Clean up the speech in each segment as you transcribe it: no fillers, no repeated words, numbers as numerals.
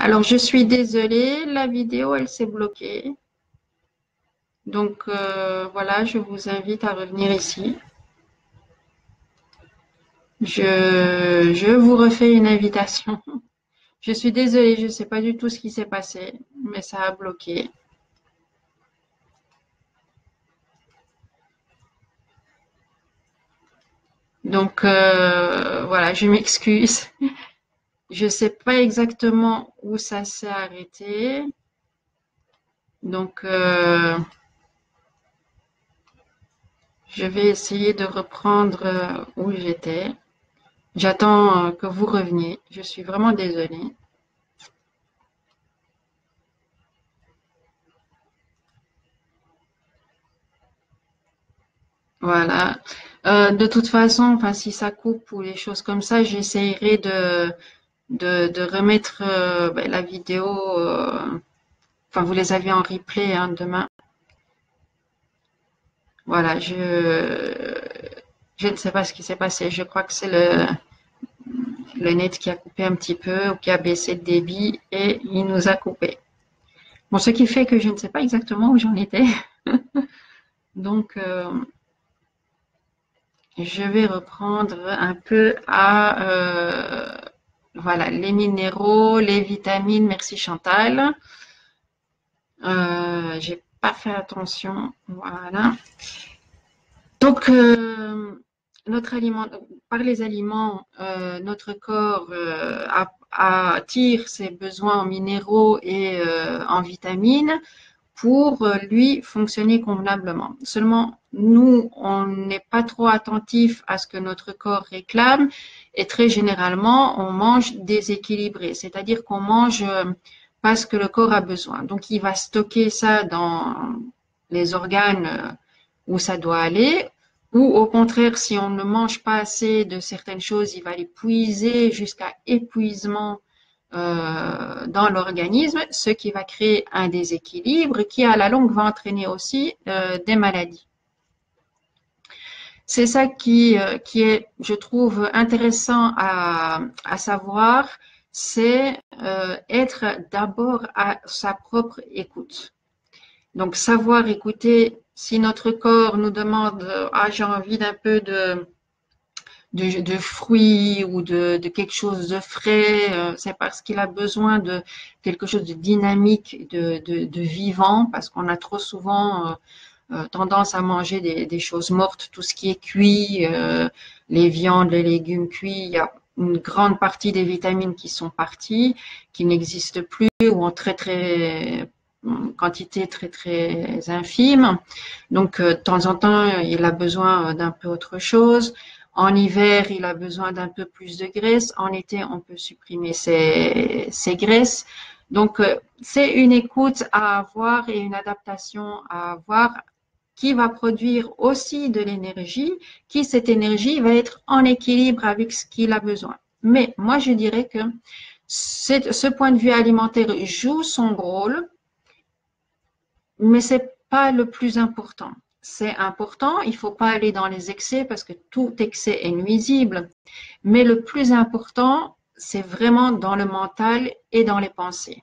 Alors, je suis désolée, la vidéo, elle s'est bloquée. Donc, voilà, je vous invite à revenir ici. Je vous refais une invitation. Je suis désolée, je ne sais pas du tout ce qui s'est passé, mais ça a bloqué. Donc, voilà, je m'excuse. Je ne sais pas exactement où ça s'est arrêté. Donc, je vais essayer de reprendre où j'étais. J'attends que vous reveniez. Je suis vraiment désolée. Voilà. De toute façon, enfin, si ça coupe ou les choses comme ça, j'essaierai de remettre ben, la vidéo. Enfin, vous les avez en replay hein, demain. Voilà. Je ne sais pas ce qui s'est passé. Je crois que c'est le net qui a coupé un petit peu ou qui a baissé de débit et il nous a coupé. Bon, ce qui fait que je ne sais pas exactement où j'en étais. Donc, je vais reprendre un peu à voilà, les minéraux, les vitamines. Merci Chantal. J'ai pas fait attention. Voilà. Donc, notre aliment, par les aliments, notre corps attire ses besoins en minéraux et en vitamines pour lui fonctionner convenablement. Seulement, nous, on n'est pas trop attentif à ce que notre corps réclame et très généralement, on mange déséquilibré, c'est-à-dire qu'on mange pas ce que le corps a besoin. Donc, il va stocker ça dans les organes où ça doit aller, ou au contraire, si on ne mange pas assez de certaines choses, il va les puiser jusqu'à épuisement dans l'organisme, ce qui va créer un déséquilibre qui, à la longue, va entraîner aussi des maladies. C'est ça qui est, je trouve, intéressant à savoir, c'est être d'abord à sa propre écoute. Donc, savoir écouter si notre corps nous demande « Ah, j'ai envie d'un peu de fruits ou de quelque chose de frais, c'est parce qu'il a besoin de quelque chose de dynamique, de vivant, parce qu'on a trop souvent tendance à manger des choses mortes, tout ce qui est cuit, les viandes, les légumes cuits, il y a une grande partie des vitamines qui sont parties, qui n'existent plus ou en très quantité très infime. Donc de temps en temps, il a besoin d'un peu autre chose. En hiver, il a besoin d'un peu plus de graisse. En été, on peut supprimer ces graisses. Donc, c'est une écoute à avoir et une adaptation à avoir qui va produire aussi de l'énergie, qui cette énergie va être en équilibre avec ce qu'il a besoin. Mais moi, je dirais que ce point de vue alimentaire joue son rôle, mais c'est pas le plus important. C'est important, il ne faut pas aller dans les excès parce que tout excès est nuisible. Mais le plus important, c'est vraiment dans le mental et dans les pensées.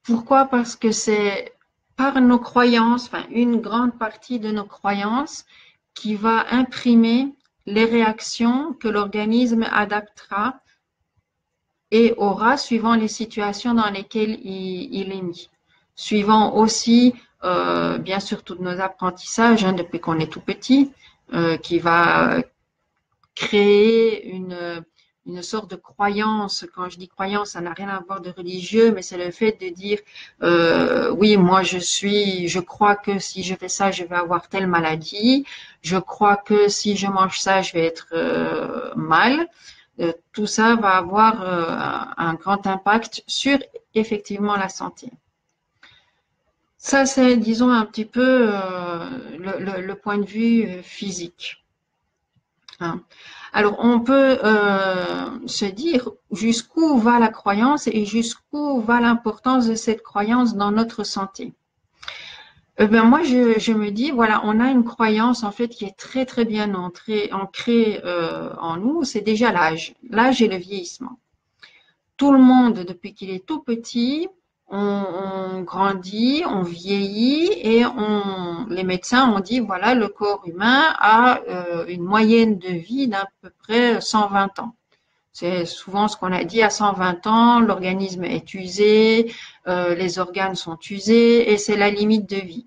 Pourquoi? Parce que c'est par nos croyances, enfin une grande partie de nos croyances qui va imprimer les réactions que l'organisme adaptera et aura suivant les situations dans lesquelles il est mis. Suivant aussi, bien sûr, tous nos apprentissages hein, depuis qu'on est tout petit, qui va créer une sorte de croyance. Quand je dis croyance, ça n'a rien à voir de religieux, mais c'est le fait de dire oui, moi je crois que si je fais ça, je vais avoir telle maladie. Je crois que si je mange ça, je vais être mal. Tout ça va avoir un grand impact sur effectivement la santé. Ça, c'est, disons, un petit peu le point de vue physique. Hein. Alors, on peut se dire jusqu'où va la croyance et jusqu'où va l'importance de cette croyance dans notre santé. Ben moi, je me dis, voilà, on a une croyance en fait qui est très très bien ancrée en nous, c'est déjà l'âge et le vieillissement. Tout le monde, depuis qu'il est tout petit, on grandit, on vieillit et les médecins ont dit, voilà, le corps humain a une moyenne de vie d'à peu près 120 ans. C'est souvent ce qu'on a dit à 120 ans, l'organisme est usé, les organes sont usés et c'est la limite de vie.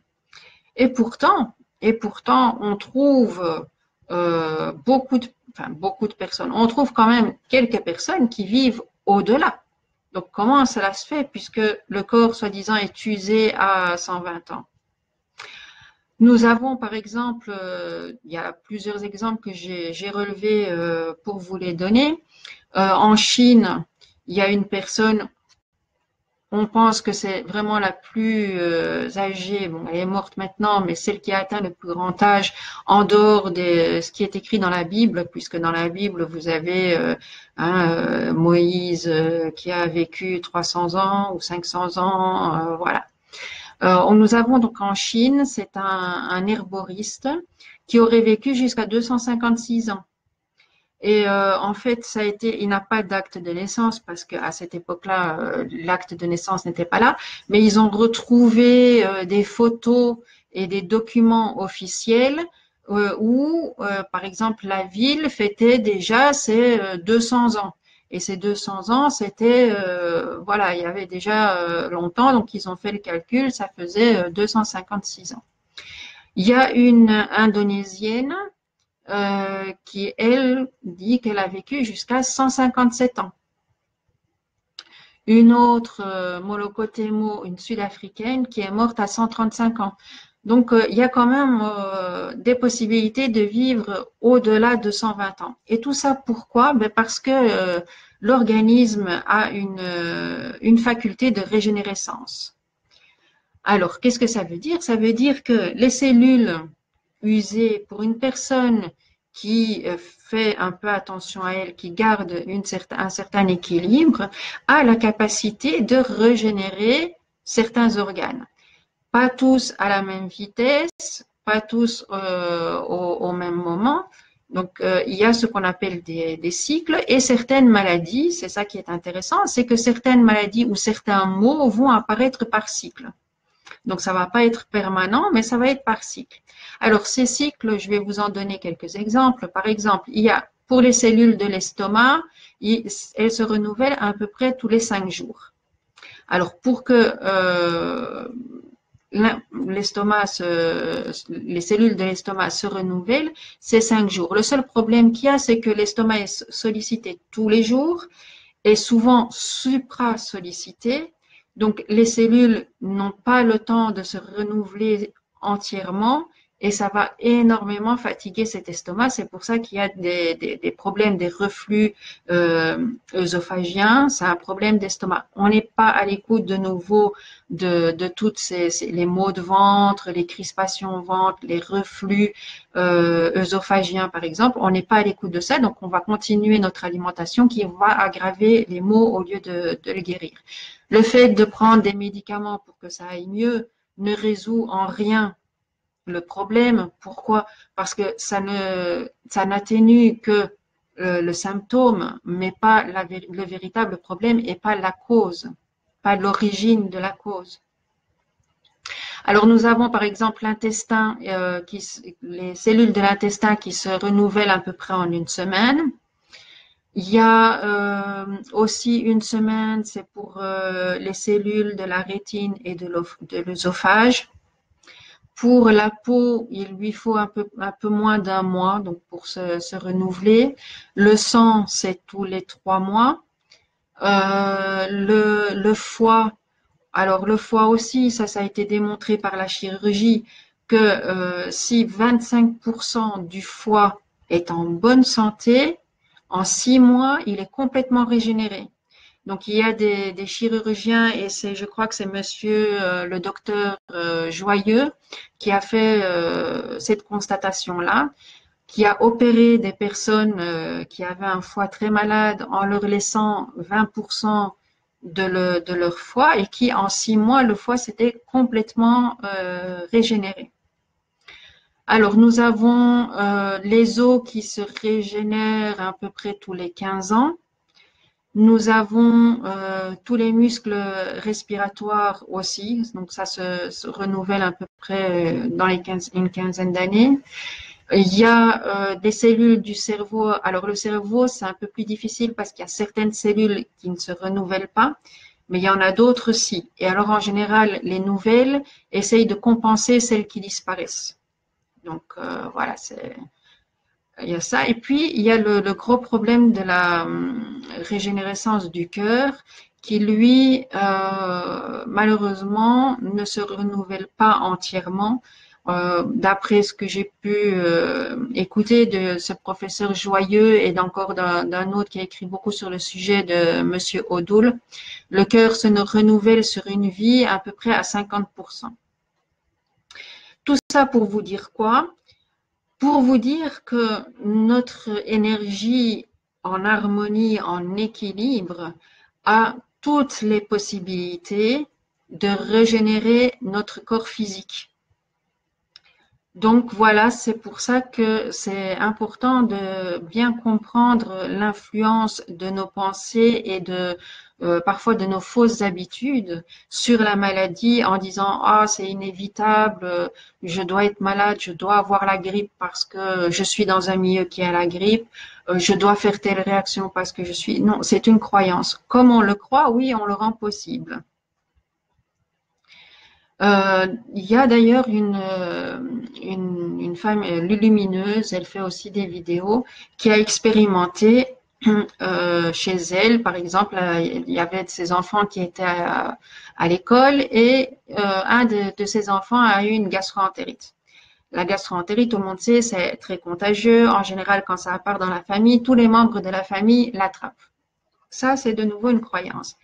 Et pourtant, on trouve beaucoup de personnes. On trouve quand même quelques personnes qui vivent au-delà. Donc, comment cela se fait puisque le corps, soi-disant, est usé à 120 ans? Nous avons, par exemple, il y a plusieurs exemples que j'ai relevés pour vous les donner. En Chine, il y a une personne, on pense que c'est vraiment la plus âgée. Bon, elle est morte maintenant, mais celle qui a atteint le plus grand âge en dehors de ce qui est écrit dans la Bible, puisque dans la Bible, vous avez Moïse qui a vécu 300 ans ou 500 ans, voilà. Nous avons donc en Chine, c'est un herboriste qui aurait vécu jusqu'à 256 ans. Et en fait, il n'a pas d'acte de naissance parce qu'à cette époque-là, l'acte de naissance n'était pas là, mais ils ont retrouvé des photos et des documents officiels où, par exemple, la ville fêtait déjà ses 200 ans. Et ces 200 ans, c'était, voilà, il y avait déjà longtemps, donc ils ont fait le calcul, ça faisait 256 ans. Il y a une Indonésienne qui, elle, dit qu'elle a vécu jusqu'à 157 ans. Une autre, Molokotemo, une Sud-Africaine, qui est morte à 135 ans. Donc, il y a quand même des possibilités de vivre au-delà de 120 ans. Et tout ça, pourquoi? Ben parce que l'organisme a une faculté de régénérescence. Alors, qu'est-ce que ça veut dire? Ça veut dire que les cellules usées pour une personne qui fait un peu attention à elle, qui garde un certain équilibre, a la capacité de régénérer certains organes. Pas tous à la même vitesse, pas tous au même moment. Donc, il y a ce qu'on appelle des cycles et certaines maladies, c'est ça qui est intéressant, c'est que certaines maladies ou certains maux vont apparaître par cycle. Donc, ça ne va pas être permanent, mais ça va être par cycle. Alors, ces cycles, je vais vous en donner quelques exemples. Par exemple, il y a pour les cellules de l'estomac, elles se renouvellent à peu près tous les 5 jours. Alors, pour que les cellules de l'estomac se renouvellent, c'est 5 jours. Le seul problème qu'il y a, c'est que l'estomac est sollicité tous les jours et souvent supra-sollicité. Donc, les cellules n'ont pas le temps de se renouveler entièrement et ça va énormément fatiguer cet estomac. C'est pour ça qu'il y a des problèmes, des reflux œsophagiens. C'est un problème d'estomac. On n'est pas à l'écoute de nouveau de toutes les maux de ventre, les crispations au ventre, les reflux œsophagiens, par exemple. On n'est pas à l'écoute de ça, donc on va continuer notre alimentation qui va aggraver les maux au lieu de le guérir. Le fait de prendre des médicaments pour que ça aille mieux ne résout en rien le problème. Pourquoi? Parce que ça n'atténue que le symptôme, mais pas le véritable problème et pas la cause, pas l'origine de la cause. Alors nous avons par exemple l'intestin, les cellules de l'intestin qui se renouvellent à peu près en une semaine. Il y a aussi une semaine, c'est pour les cellules de la rétine et de l'œsophage. Pour la peau, il lui faut un peu moins d'un mois donc pour se renouveler. Le sang, c'est tous les 3 mois. Le foie, alors le foie aussi, ça a été démontré par la chirurgie que si 25% du foie est en bonne santé, en 6 mois, il est complètement régénéré. Donc, il y a des chirurgiens et je crois que c'est monsieur le docteur Joyeux qui a fait cette constatation-là, qui a opéré des personnes qui avaient un foie très malade en leur laissant 20% de leur foie et qui, en 6 mois, le foie s'était complètement régénéré. Alors, nous avons les os qui se régénèrent à peu près tous les 15 ans. Nous avons tous les muscles respiratoires aussi, donc ça se renouvelle à peu près dans une quinzaine d'années. Il y a des cellules du cerveau. Alors, le cerveau, c'est un peu plus difficile parce qu'il y a certaines cellules qui ne se renouvellent pas, mais il y en a d'autres aussi. Et alors, en général, les nouvelles essayent de compenser celles qui disparaissent. Donc, voilà, il y a ça. Et puis, il y a le gros problème de la régénérescence du cœur qui, lui, malheureusement, ne se renouvelle pas entièrement. D'après ce que j'ai pu écouter de ce professeur Joyeux et d'encore d'un autre qui a écrit beaucoup sur le sujet de Monsieur Odoul, le cœur se renouvelle sur une vie à peu près à 50%. Tout ça pour vous dire quoi? Pour vous dire que notre énergie en harmonie, en équilibre, a toutes les possibilités de régénérer notre corps physique. Donc voilà, c'est pour ça que c'est important de bien comprendre l'influence de nos pensées et de parfois de nos fausses habitudes sur la maladie en disant ah c'est inévitable, je dois être malade, je dois avoir la grippe parce que je suis dans un milieu qui a la grippe, je dois faire telle réaction parce que je suis non, c'est une croyance. Comme on le croit, oui, on le rend possible. Il y a d'ailleurs une femme lumineuse, elle fait aussi des vidéos, qui a expérimenté chez elle, par exemple, il y avait de ses enfants qui étaient à l'école et un de ses enfants a eu une gastro-entérite. La gastro-entérite, tout le monde sait, c'est très contagieux. En général, quand ça part dans la famille, tous les membres de la famille l'attrapent. Ça, c'est de nouveau une croyance.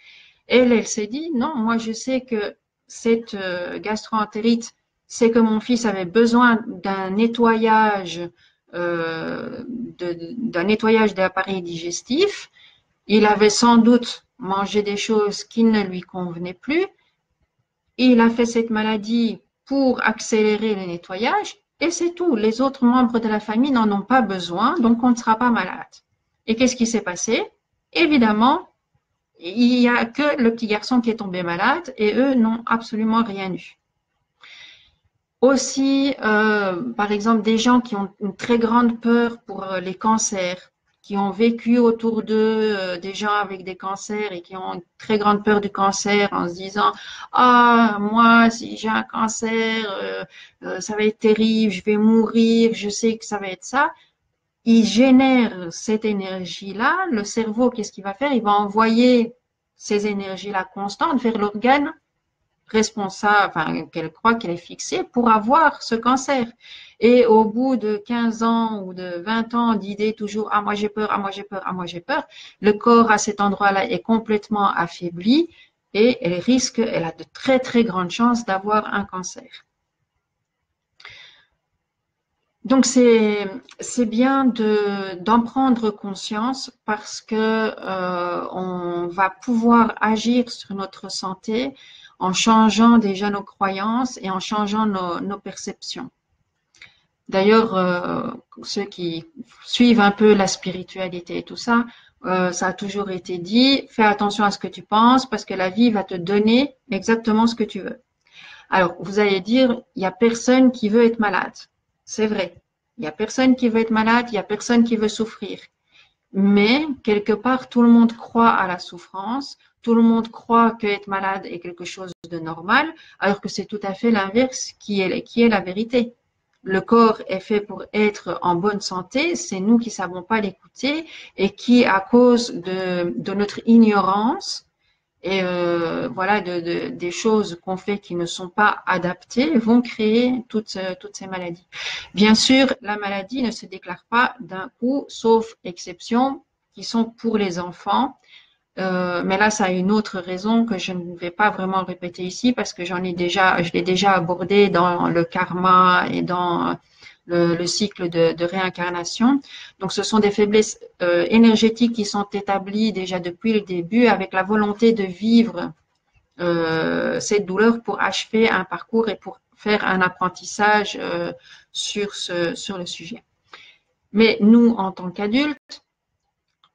Elle s'est dit, non, moi je sais que cette gastro-entérite, c'est que mon fils avait besoin d'un nettoyage, d'un nettoyage de l'appareil digestif. Il avait sans doute mangé des choses qui ne lui convenaient plus. Il a fait cette maladie pour accélérer le nettoyage et c'est tout. Les autres membres de la famille n'en ont pas besoin, donc on ne sera pas malade. Et qu'est-ce qui s'est passé? Évidemment, il n'y a que le petit garçon qui est tombé malade et eux n'ont absolument rien eu. Aussi, par exemple, des gens qui ont une très grande peur pour les cancers, qui ont vécu autour d'eux des gens avec des cancers et qui ont une très grande peur du cancer en se disant « Ah, moi, si j'ai un cancer, ça va être terrible, je vais mourir, je sais que ça va être ça ». Il génère cette énergie-là, le cerveau, qu'est-ce qu'il va faire? Il va envoyer ces énergies-là constantes vers l'organe responsable, enfin, qu'elle croit qu'elle est fixée pour avoir ce cancer. Et au bout de 15 ans ou de 20 ans d'idées toujours « Ah, moi j'ai peur, ah, moi j'ai peur, ah, moi j'ai peur », le corps à cet endroit-là est complètement affaibli et elle a de très très grandes chances d'avoir un cancer. Donc c'est bien d'en prendre conscience parce que on va pouvoir agir sur notre santé en changeant déjà nos croyances et en changeant nos perceptions. D'ailleurs, ceux qui suivent un peu la spiritualité et tout ça, ça a toujours été dit, fais attention à ce que tu penses parce que la vie va te donner exactement ce que tu veux. Alors, vous allez dire, il n'y a personne qui veut être malade. C'est vrai. Il n'y a personne qui veut être malade, il n'y a personne qui veut souffrir. Mais, quelque part, tout le monde croit à la souffrance, tout le monde croit qu'être malade est quelque chose de normal, alors que c'est tout à fait l'inverse qui est la vérité. Le corps est fait pour être en bonne santé, c'est nous qui ne savons pas l'écouter et qui, à cause de notre ignorance, et voilà des choses qu'on fait qui ne sont pas adaptées vont créer toutes ces maladies. Bien sûr, la maladie ne se déclare pas d'un coup, sauf exceptions qui sont pour les enfants. Mais là, ça a une autre raison que je ne vais pas vraiment répéter ici parce que je l'ai déjà abordé dans le karma et dans le cycle de réincarnation. Donc, ce sont des faiblesses énergétiques qui sont établies déjà depuis le début avec la volonté de vivre cette douleur pour achever un parcours et pour faire un apprentissage sur le sujet. Mais nous, en tant qu'adultes,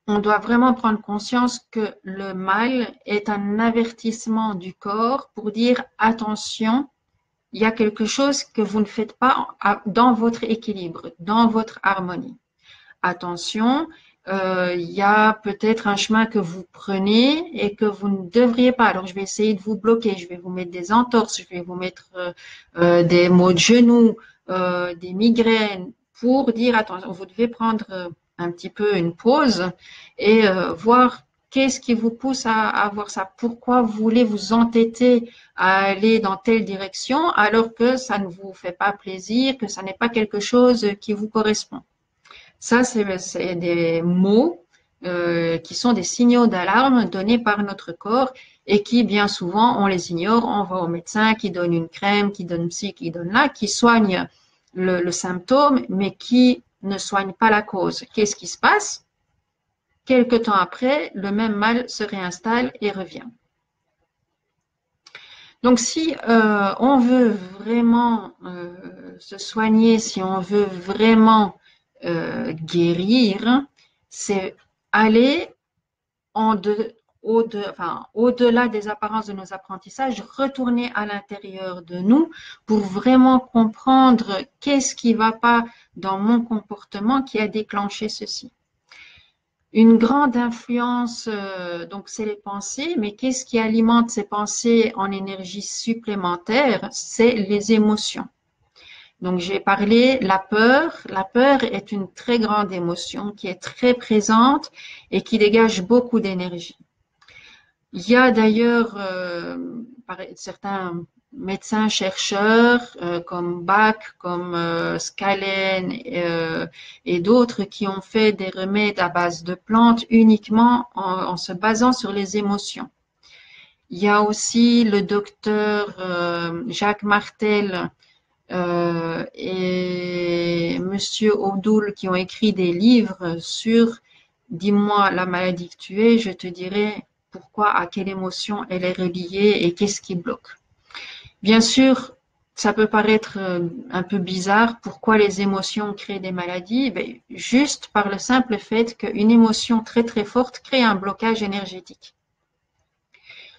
on doit vraiment prendre conscience que le mal est un avertissement du corps pour dire attention, il y a quelque chose que vous ne faites pas dans votre équilibre, dans votre harmonie. Attention, il y a peut-être un chemin que vous prenez et que vous ne devriez pas. Alors, je vais essayer de vous bloquer, je vais vous mettre des entorses, je vais vous mettre des maux de genoux, des migraines, pour dire, attention, vous devez prendre un petit peu une pause et voir qu'est-ce qui vous pousse à avoir ça. Pourquoi vous voulez vous entêter à aller dans telle direction alors que ça ne vous fait pas plaisir, que ça n'est pas quelque chose qui vous correspond. Ça, c'est des mots qui sont des signaux d'alarme donnés par notre corps et qui, bien souvent, on les ignore. On va au médecin qui donne une crème, qui donne ci, qui donne là, qui soigne le symptôme, mais qui ne soigne pas la cause. Qu'est-ce qui se passe? Quelque temps après, le même mal se réinstalle et revient. Donc, si on veut vraiment se soigner, si on veut vraiment guérir, c'est aller au-delà des apparences de nos apprentissages, retourner à l'intérieur de nous pour vraiment comprendre qu'est-ce qui ne va pas dans mon comportement qui a déclenché ceci. Une grande influence, donc c'est les pensées, mais qu'est-ce qui alimente ces pensées en énergie supplémentaire? C'est les émotions. Donc, j'ai parlé la peur. La peur est une très grande émotion qui est très présente et qui dégage beaucoup d'énergie. Il y a d'ailleurs certains médecins chercheurs comme Bach, comme Scalen et d'autres qui ont fait des remèdes à base de plantes uniquement en se basant sur les émotions. Il y a aussi le docteur Jacques Martel et Monsieur O'Doul qui ont écrit des livres sur dis-moi la maladie que tu es, je te dirai pourquoi, à quelle émotion elle est reliée et qu'est-ce qui bloque. Bien sûr, ça peut paraître un peu bizarre, pourquoi les émotions créent des maladies? Ben, juste par le simple fait qu'une émotion très très forte crée un blocage énergétique.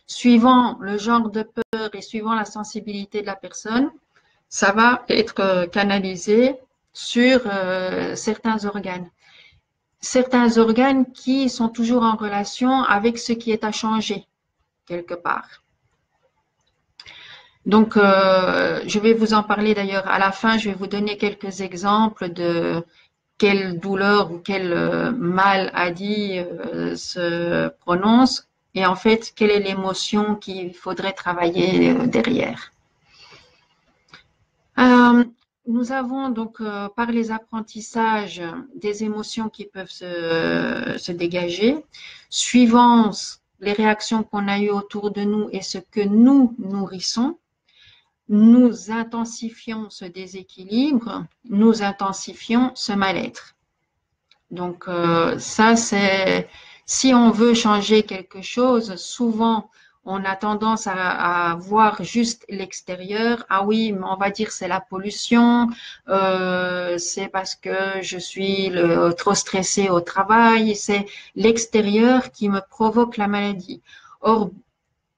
Suivant le genre de peur et suivant la sensibilité de la personne, ça va être canalisé sur certains organes. Certains organes qui sont toujours en relation avec ce qui est à changer, quelque part. Donc, je vais vous en parler d'ailleurs à la fin. Je vais vous donner quelques exemples de quelle douleur ou quelle maladie se prononce et en fait, quelle est l'émotion qu'il faudrait travailler derrière. Nous avons donc par les apprentissages des émotions qui peuvent se dégager, suivant les réactions qu'on a eues autour de nous et ce que nous nourrissons, nous intensifions ce déséquilibre, nous intensifions ce mal-être. Donc ça c'est, si on veut changer quelque chose, souvent on a tendance à voir juste l'extérieur. Ah oui, mais on va dire c'est la pollution, c'est parce que je suis trop stressée au travail, c'est l'extérieur qui me provoque la maladie. Or,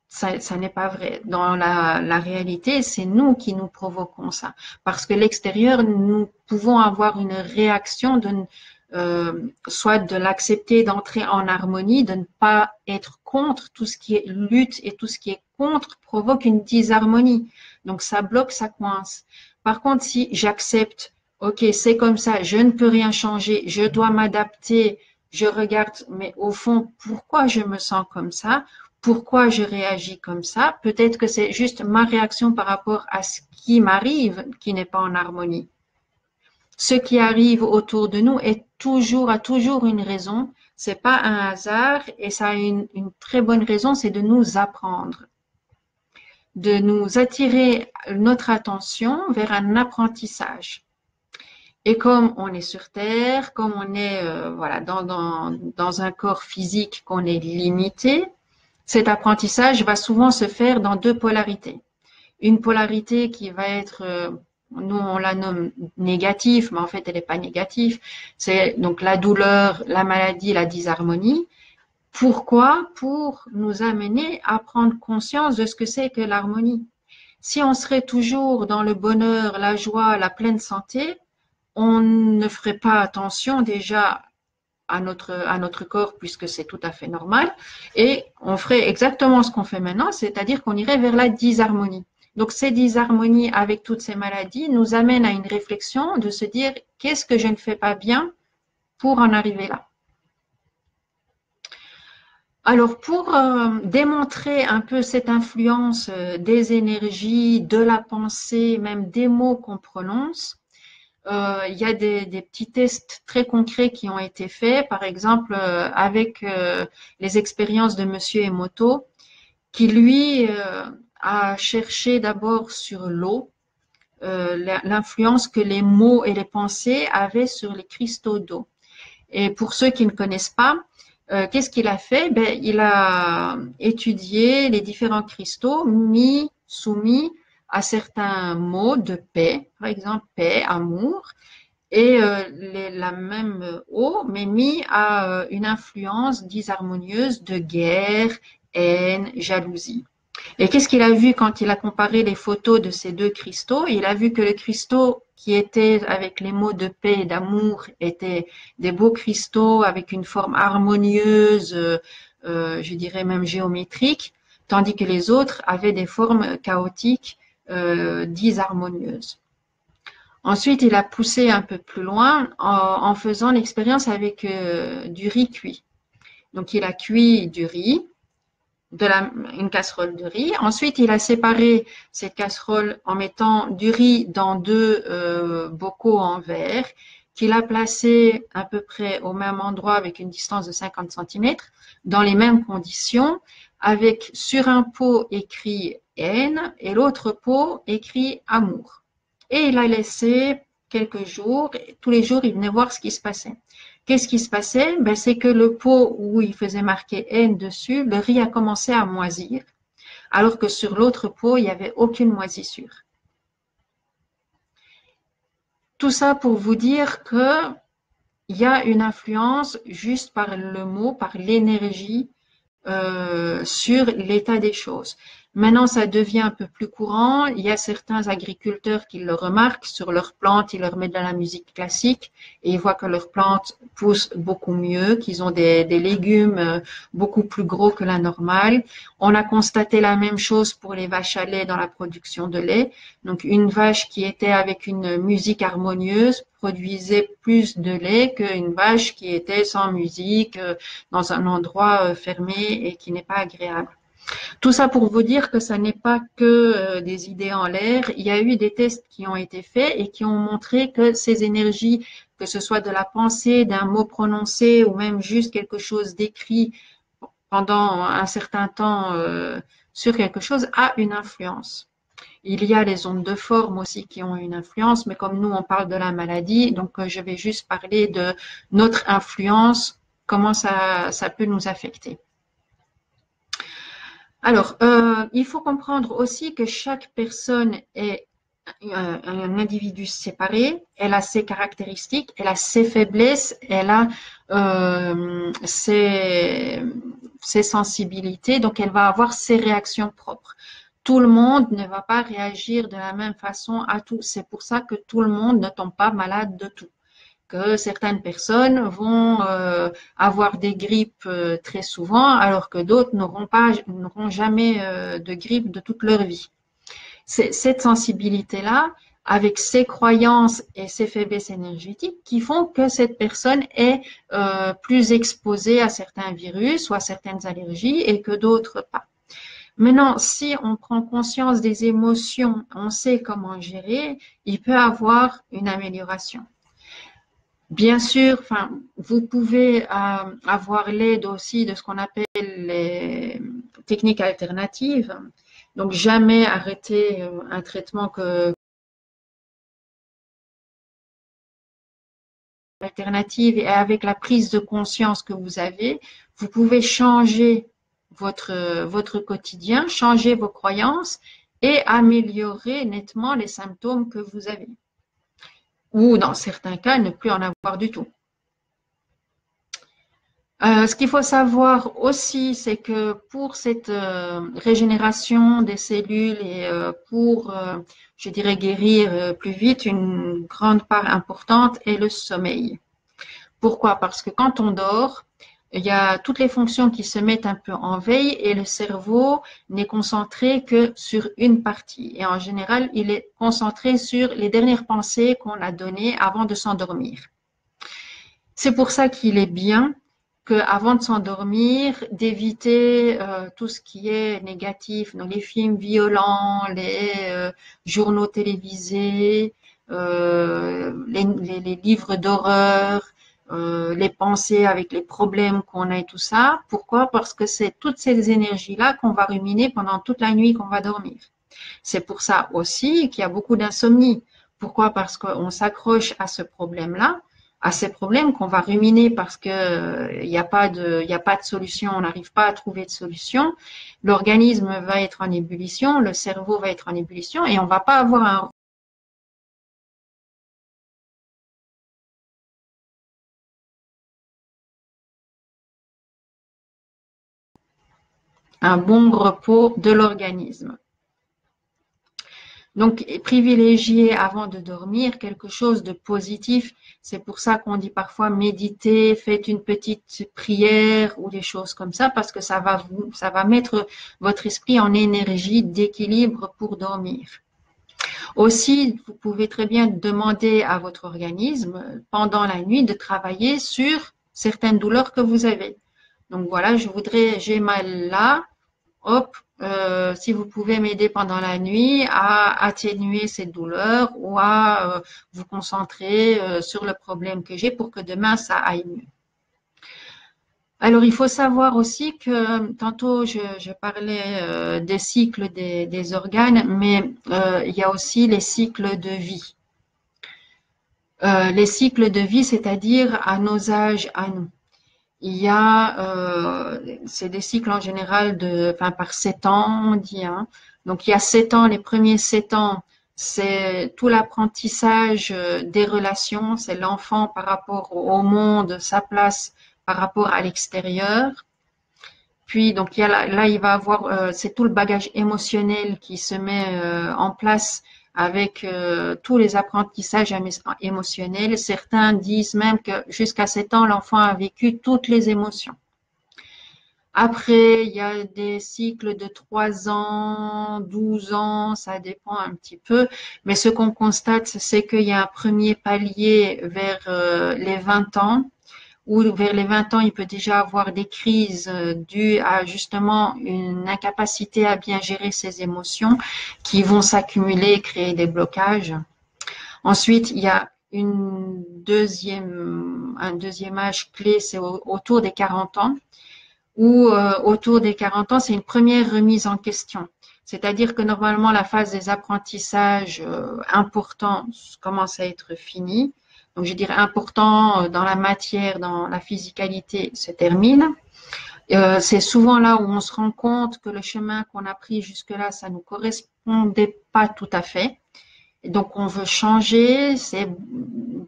ça n'est pas vrai. Dans la réalité, c'est nous qui nous provoquons ça. Parce que l'extérieur, nous pouvons avoir une réaction soit de l'accepter, d'entrer en harmonie, de ne pas être contre. Tout ce qui est lutte et tout ce qui est contre provoque une disharmonie. Donc, ça bloque, ça coince. Par contre, si j'accepte, OK, c'est comme ça, je ne peux rien changer, je dois m'adapter, je regarde, mais au fond, pourquoi je me sens comme ça? Pourquoi je réagis comme ça? Peut-être que c'est juste ma réaction par rapport à ce qui m'arrive qui n'est pas en harmonie. Ce qui arrive autour de nous a toujours une raison. C'est pas un hasard et ça a une très bonne raison, c'est de nous apprendre, de nous attirer notre attention vers un apprentissage. Et comme on est sur Terre, comme on est voilà, dans un corps physique qu'on est limité, cet apprentissage va souvent se faire dans deux polarités. Une polarité qui va être, nous on la nomme négative, mais en fait elle n'est pas négative, c'est donc la douleur, la maladie, la disharmonie. Pourquoi? Pour nous amener à prendre conscience de ce que c'est que l'harmonie. Si on serait toujours dans le bonheur, la joie, la pleine santé, on ne ferait pas attention déjà à notre corps puisque c'est tout à fait normal et on ferait exactement ce qu'on fait maintenant, c'est-à-dire qu'on irait vers la disharmonie. Donc ces disharmonies avec toutes ces maladies nous amènent à une réflexion de se dire qu'est-ce que je ne fais pas bien pour en arriver là. Alors pour démontrer un peu cette influence des énergies, de la pensée, même des mots qu'on prononce, il y a des petits tests très concrets qui ont été faits, par exemple avec les expériences de Monsieur Emoto, qui lui a cherché d'abord sur l'eau, l'influence que les mots et les pensées avaient sur les cristaux d'eau. Et pour ceux qui ne connaissent pas, qu'est-ce qu'il a fait? Ben, il a étudié les différents cristaux soumis à certains mots de paix, par exemple paix, amour, et la même eau, mais mis à une influence disharmonieuse de guerre, haine, jalousie. Et qu'est-ce qu'il a vu quand il a comparé les photos de ces deux cristaux? Il a vu que le cristaux qui était avec les mots de paix et d'amour étaient des beaux cristaux avec une forme harmonieuse, je dirais même géométrique, tandis que les autres avaient des formes chaotiques, disharmonieuses. Ensuite, il a poussé un peu plus loin en faisant l'expérience avec du riz cuit. Donc, il a cuit du riz, une casserole de riz. Ensuite, il a séparé cette casserole en mettant du riz dans deux bocaux en verre qu'il a placé à peu près au même endroit avec une distance de 50 centimètres, dans les mêmes conditions, avec sur un pot écrit haine et l'autre pot écrit amour. Et il a laissé quelques jours, tous les jours, il venait voir ce qui se passait. Qu'est-ce qui se passait? Ben, c'est que le pot où il faisait marquer haine dessus, le riz a commencé à moisir, alors que sur l'autre pot, il n'y avait aucune moisissure. Tout ça pour vous dire que il y a une influence juste par le mot, par l'énergie sur l'état des choses. Maintenant, ça devient un peu plus courant. Il y a certains agriculteurs qui le remarquent sur leurs plantes, ils leur mettent de la musique classique et ils voient que leurs plantes poussent beaucoup mieux, qu'ils ont des légumes beaucoup plus gros que la normale. On a constaté la même chose pour les vaches à lait dans la production de lait. Donc, une vache qui était avec une musique harmonieuse produisait plus de lait qu'une vache qui était sans musique, dans un endroit fermé et qui n'est pas agréable. Tout ça pour vous dire que ça n'est pas que des idées en l'air. Il y a eu des tests qui ont été faits et qui ont montré que ces énergies, que ce soit de la pensée, d'un mot prononcé ou même juste quelque chose d'écrit pendant un certain temps sur quelque chose, a une influence. Il y a les ondes de forme aussi qui ont une influence, mais comme nous, on parle de la maladie, donc je vais juste parler de notre influence, comment ça peut nous affecter. Alors, il faut comprendre aussi que chaque personne est un individu séparé, elle a ses caractéristiques, elle a ses faiblesses, elle a ses sensibilités, donc elle va avoir ses réactions propres. Tout le monde ne va pas réagir de la même façon à tout. C'est pour ça que tout le monde ne tombe pas malade de tout. Que certaines personnes vont avoir des grippes très souvent, alors que d'autres n'auront jamais de grippe de toute leur vie. C'est cette sensibilité-là, avec ses croyances et ses faiblesses énergétiques, qui font que cette personne est plus exposée à certains virus ou à certaines allergies et que d'autres pas. Maintenant, si on prend conscience des émotions, on sait comment gérer, il peut avoir une amélioration. Bien sûr, enfin, vous pouvez avoir l'aide aussi de ce qu'on appelle les techniques alternatives. Donc, jamais arrêter un traitement que alternative et avec la prise de conscience que vous avez, vous pouvez changer votre quotidien, changer vos croyances et améliorer nettement les symptômes que vous avez. Ou dans certains cas, ne plus en avoir du tout. Ce qu'il faut savoir aussi, c'est que pour cette régénération des cellules et pour, je dirais, guérir plus vite, une grande part importante est le sommeil. Pourquoi? Parce que quand on dort, il y a toutes les fonctions qui se mettent un peu en veille et le cerveau n'est concentré que sur une partie. Et en général, il est concentré sur les dernières pensées qu'on a données avant de s'endormir. C'est pour ça qu'il est bien qu'avant de s'endormir, d'éviter tout ce qui est négatif, donc les films violents, les journaux télévisés, les livres d'horreur, les pensées avec les problèmes qu'on a et tout ça. Pourquoi? Parce que c'est toutes ces énergies-là qu'on va ruminer pendant toute la nuit qu'on va dormir. C'est pour ça aussi qu'il y a beaucoup d'insomnie. Pourquoi? Parce qu'on s'accroche à ce problème-là, à ces problèmes qu'on va ruminer parce que il n'y a pas de solution, on n'arrive pas à trouver de solution. L'organisme va être en ébullition, le cerveau va être en ébullition et on va pas avoir un bon repos de l'organisme. Donc, privilégier avant de dormir quelque chose de positif. C'est pour ça qu'on dit parfois méditer, faites une petite prière ou des choses comme ça, parce que ça va mettre votre esprit en énergie d'équilibre pour dormir. Aussi, vous pouvez très bien demander à votre organisme pendant la nuit de travailler sur certaines douleurs que vous avez. Donc voilà, j'ai mal là, hop, si vous pouvez m'aider pendant la nuit à atténuer cette douleur ou à vous concentrer sur le problème que j'ai pour que demain ça aille mieux. Alors, il faut savoir aussi que tantôt je parlais des cycles des organes, mais il y a aussi les cycles de vie. Les cycles de vie, c'est-à-dire à nos âges, à nous. Il y a, c'est des cycles en général par 7 ans, on dit. Hein. Donc, il y a 7 ans, les premiers 7 ans, c'est tout l'apprentissage des relations, c'est l'enfant par rapport au monde, sa place par rapport à l'extérieur. Puis, donc, là, il va avoir, c'est tout le bagage émotionnel qui se met en place avec tous les apprentissages émotionnels. Certains disent même que jusqu'à 7 ans, l'enfant a vécu toutes les émotions. Après, il y a des cycles de 3 ans, 12 ans, ça dépend un petit peu. Mais ce qu'on constate, c'est qu'il y a un premier palier vers les 20 ans, où vers les 20 ans, il peut déjà avoir des crises dues à justement une incapacité à bien gérer ses émotions qui vont s'accumuler et créer des blocages. Ensuite, il y a un deuxième âge clé, c'est autour des 40 ans, où autour des 40 ans, c'est une première remise en question. C'est-à-dire que normalement, la phase des apprentissages importants commence à être finie. Donc, je dirais important dans la matière, dans la physicalité, se termine. C'est souvent là où on se rend compte que le chemin qu'on a pris jusque-là, ça nous correspondait pas tout à fait. Et donc, on veut changer. C'est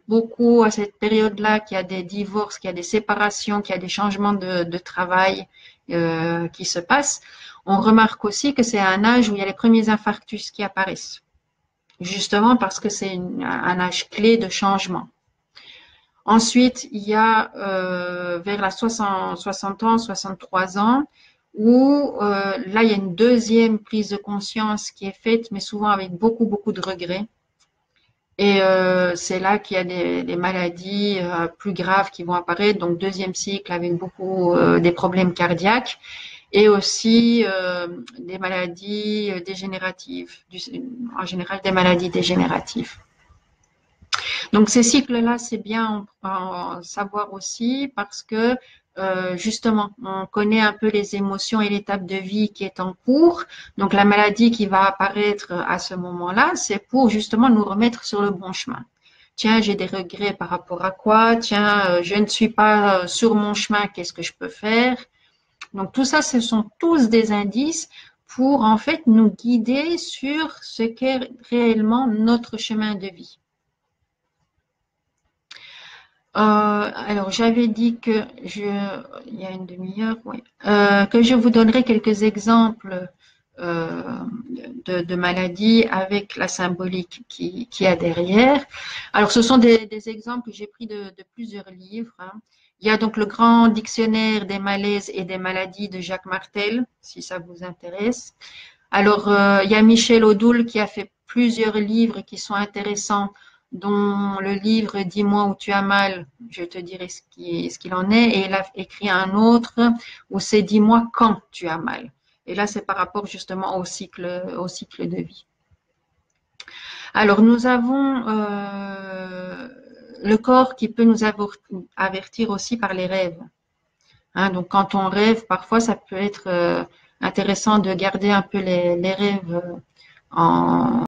beaucoup à cette période-là qu'il y a des divorces, qu'il y a des séparations, qu'il y a des changements de travail qui se passent. On remarque aussi que c'est un âge où il y a les premiers infarctus qui apparaissent. Justement parce que c'est un âge clé de changement. Ensuite, il y a vers la 60 ans, 63 ans, où là, il y a une deuxième prise de conscience qui est faite, mais souvent avec beaucoup, beaucoup de regrets. Et c'est là qu'il y a des maladies plus graves qui vont apparaître, donc deuxième cycle avec beaucoup des problèmes cardiaques et aussi des maladies dégénératives, en général des maladies dégénératives. Donc ces cycles-là, c'est bien en savoir aussi parce que justement, on connaît un peu les émotions et l'étape de vie qui est en cours. Donc la maladie qui va apparaître à ce moment-là, c'est pour justement nous remettre sur le bon chemin. tiens, j'ai des regrets par rapport à quoi, tiens, je ne suis pas sur mon chemin, qu'est-ce que je peux faire? Donc tout ça, ce sont tous des indices pour en fait nous guider sur ce qu'est réellement notre chemin de vie. Alors j'avais dit que il y a une demi-heure, oui, que je vous donnerai quelques exemples euh, de maladies avec la symbolique qui a derrière. Alors ce sont des exemples que j'ai pris de plusieurs livres, hein. Il y a donc le grand dictionnaire des malaises et des maladies de Jacques Martel, si ça vous intéresse. Alors, il y a Michel Odoul qui a fait plusieurs livres qui sont intéressants, dont le livre Dis-moi où tu as mal, je te dirai ce qu'il en est. Et il a écrit un autre où c'est Dis-moi quand tu as mal. Et là, c'est par rapport justement au cycle de vie. Alors, nous avons le corps qui peut nous avertir aussi par les rêves. Hein, donc, quand on rêve, parfois, ça peut être intéressant de garder un peu les rêves en,